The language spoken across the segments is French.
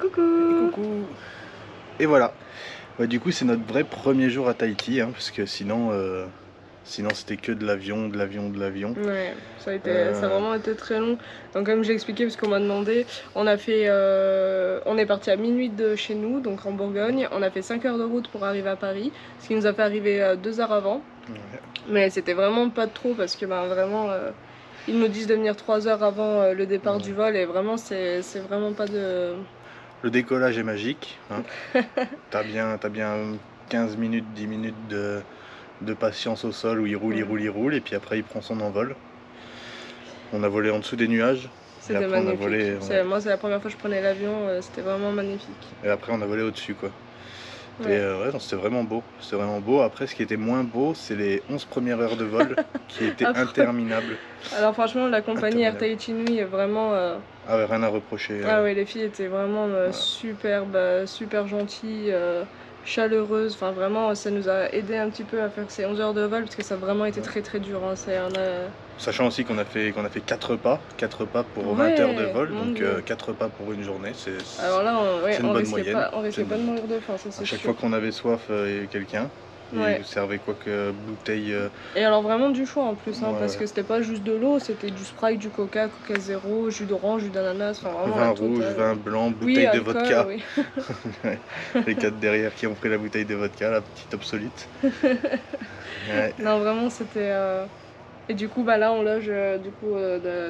Coucou. Et coucou. Et voilà. Bah, du coup, c'est notre vrai premier jour à Tahiti, hein, parce que sinon c'était que de l'avion, de l'avion, de l'avion. Ouais, ça a vraiment été très long. Donc comme j'ai expliqué, parce qu'on m'a demandé, on est parti à minuit de chez nous, donc en Bourgogne. On a fait 5 heures de route pour arriver à Paris, ce qui nous a fait arriver 2 heures avant. Ouais. Mais c'était vraiment pas trop, parce que vraiment, ils nous disent de venir 3 heures avant le départ du vol, et vraiment, c'est vraiment pas de... Le décollage est magique, hein. T'as bien 15 minutes, 10 minutes de patience au sol où il roule, et puis après il prend son envol. On a volé en dessous des nuages. C'était magnifique. Moi, c'est la première fois que je prenais l'avion, c'était vraiment magnifique. Et après on a volé au-dessus, quoi. Ouais. Et non, c'était vraiment beau. C'était vraiment beau. Après, ce qui était moins beau, c'est les 11 premières heures de vol qui étaient interminables. Alors franchement, la compagnie Air Tahiti Nui est vraiment... Ah ouais, rien à reprocher. Ah ouais, les filles étaient vraiment superbes, super gentilles, chaleureuses. Enfin vraiment, ça nous a aidé un petit peu à faire ces 11 heures de vol, parce que ça a vraiment été très très dur, hein. Sachant aussi qu'on a fait 4 pas pour 20 heures de vol, donc 4 pas pour une journée, alors là, c'est une bonne moyenne. On risquait pas de mourir de faim, ça c'est sûr. À chaque fois qu'on avait soif, il y avait quelqu'un. Ouais. Il vous servait quoi que bouteille. Et alors vraiment du choix en plus, hein, Ouais, parce que c'était pas juste de l'eau, c'était du Sprite, du Coca, Coca Zéro, jus d'orange, jus d'ananas, enfin vraiment vin rouge, vin blanc, bouteille de vodka. Oui. Les 4 derrière qui ont pris la bouteille de vodka, la petite obsolète. Ouais. Non vraiment c'était... Et du coup là on loge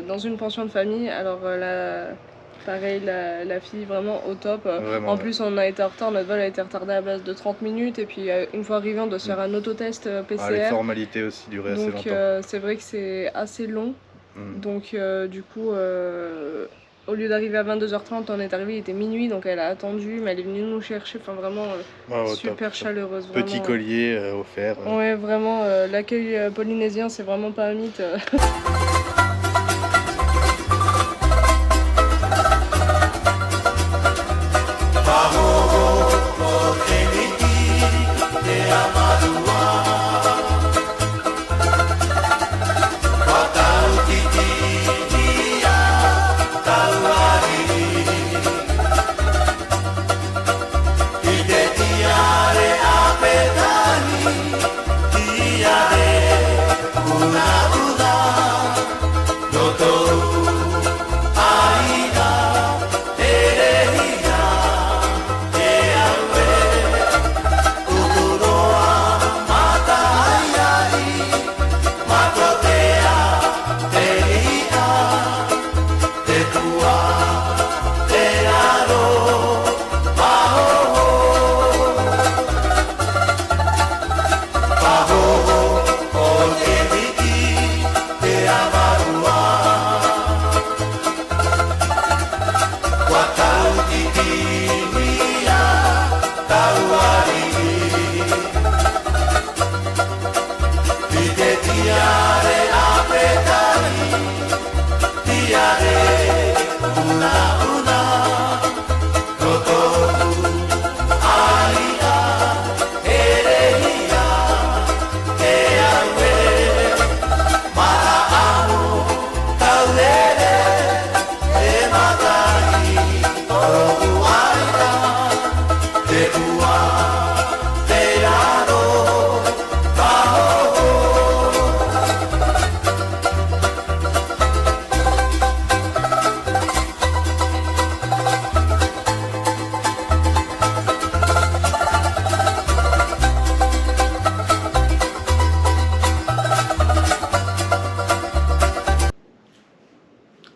dans une pension de famille. Alors là, pareil, la fille vraiment au top. Vraiment, en plus on a été en retard, notre vol a été retardé à base de 30 minutes, et puis une fois arrivé on doit se faire un autotest PCR. Les formalités aussi duraient assez longtemps. Donc c'est vrai que c'est assez long. Donc du coup au lieu d'arriver à 22h30, on est arrivé, il était minuit, donc elle a attendu, mais elle est venue nous chercher, enfin vraiment super top. Chaleureuse. Vraiment. Petit collier offert. Ouais, vraiment, l'accueil polynésien, c'est vraiment pas un mythe.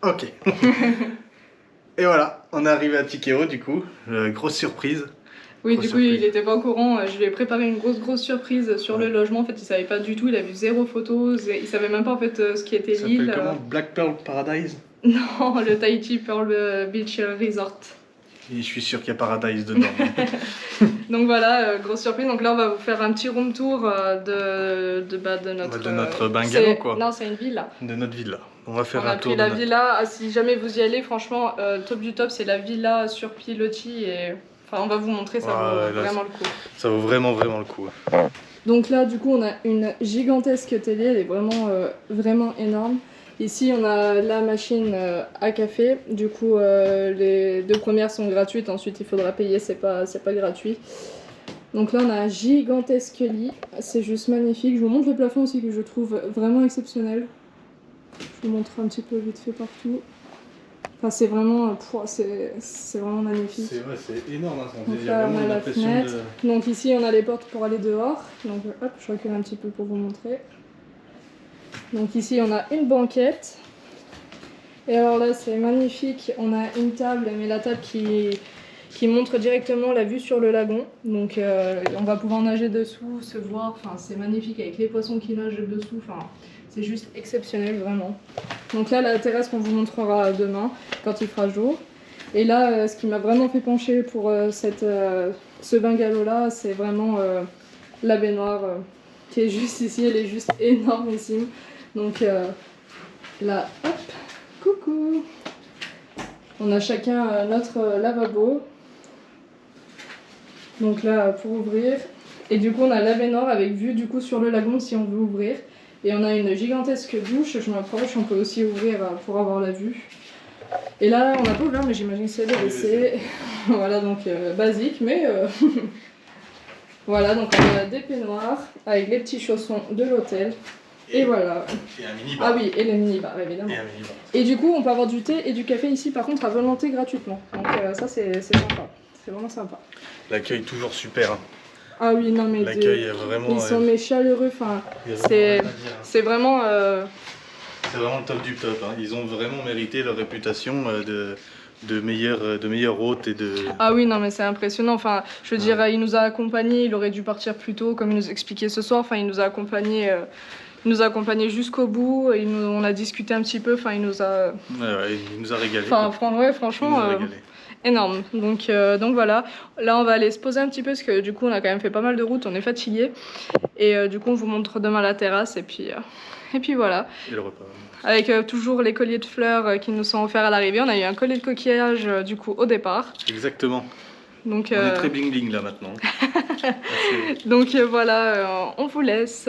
Ok. Et voilà, on est arrivé à Tikeo du coup, grosse surprise. Oui, du coup il était pas au courant, je lui ai préparé une grosse surprise sur le logement. En fait il savait pas du tout, il a vu 0 photo, il savait même pas en fait ce qui était l'île. Ça s'appelle comment? Black Pearl Paradise? Non, le Tahiti Pearl Beach Resort. Et je suis sûr qu'il y a Paradise dedans. Donc voilà, grosse surprise. Donc là on va vous faire un petit room tour de notre bungalow, quoi. Non, c'est une villa. De notre villa. On va faire un tour de la villa. Si jamais vous y allez, franchement, top du top, c'est la villa sur Piloti, et enfin on va vous montrer, ça vaut vraiment le coup. Ça vaut vraiment le coup. Donc là du coup on a une gigantesque télé, elle est vraiment énorme. Ici on a la machine à café, du coup les 2 premières sont gratuites, ensuite il faudra payer, c'est pas gratuit. Donc là on a un gigantesque lit, c'est juste magnifique. Je vous montre le plafond aussi que je trouve vraiment exceptionnel. Je vous montre un petit peu vite fait partout. Enfin c'est vraiment, c'est vraiment magnifique. C'est énorme, hein, donc là on a la fenêtre. Donc ici on a les portes pour aller dehors. Donc hop, je recule un petit peu pour vous montrer. Donc ici on a une banquette. Et alors là c'est magnifique, on a une table, mais la table qui montre directement la vue sur le lagon. Donc on va pouvoir nager dessous, se voir, enfin c'est magnifique avec les poissons qui nagent dessous, enfin c'est juste exceptionnel vraiment. Donc là la terrasse qu'on vous montrera demain quand il fera jour. Et là ce qui m'a vraiment fait pencher pour ce bungalow là, c'est vraiment la baignoire qui est juste ici, elle est juste énormissime. Donc là, hop, coucou. On a chacun notre lavabo. Donc là, pour ouvrir. Et du coup, on a la baignoire avec vue du coup sur le lagon si on veut ouvrir. Et on a une gigantesque douche, je m'approche, on peut aussi ouvrir pour avoir la vue. Et là, on n'a pas ouvert, mais j'imagine que c'est le WC. Voilà, donc basique, mais... Voilà, donc on a des peignoirs avec les petits chaussons de l'hôtel. Et voilà. Et un mini-bar. Ah oui, et les mini-bars, évidemment. Et un mini-bar. Et du coup, on peut avoir du thé et du café ici, par contre, à volonté gratuitement. Donc ça, c'est sympa. C'est vraiment sympa. L'accueil toujours super. Hein. Ah oui, non mais... L'accueil est vraiment... Ils sont mais chaleureux, enfin... C'est vraiment... C'est vraiment le top du top. Hein. Ils ont vraiment mérité leur réputation de meilleurs hôtes et de... Ah oui, non mais c'est impressionnant, enfin, je veux dire, il nous a accompagnés, il aurait dû partir plus tôt, comme il nous expliquait ce soir, enfin, il nous a accompagnés jusqu'au bout, on a discuté un petit peu, enfin, il nous a... Ouais, il nous a régalé. Enfin, franchement, énorme. Donc voilà, là on va aller se poser un petit peu, parce que du coup, on a quand même fait pas mal de route, on est fatigué, et du coup, on vous montre demain la terrasse, et puis voilà. Et le repas. Avec toujours les colliers de fleurs qui nous sont offerts à l'arrivée. On a eu un collier de coquillage du coup au départ. Exactement. Donc, on est très bling bling là maintenant. Donc voilà, on vous laisse.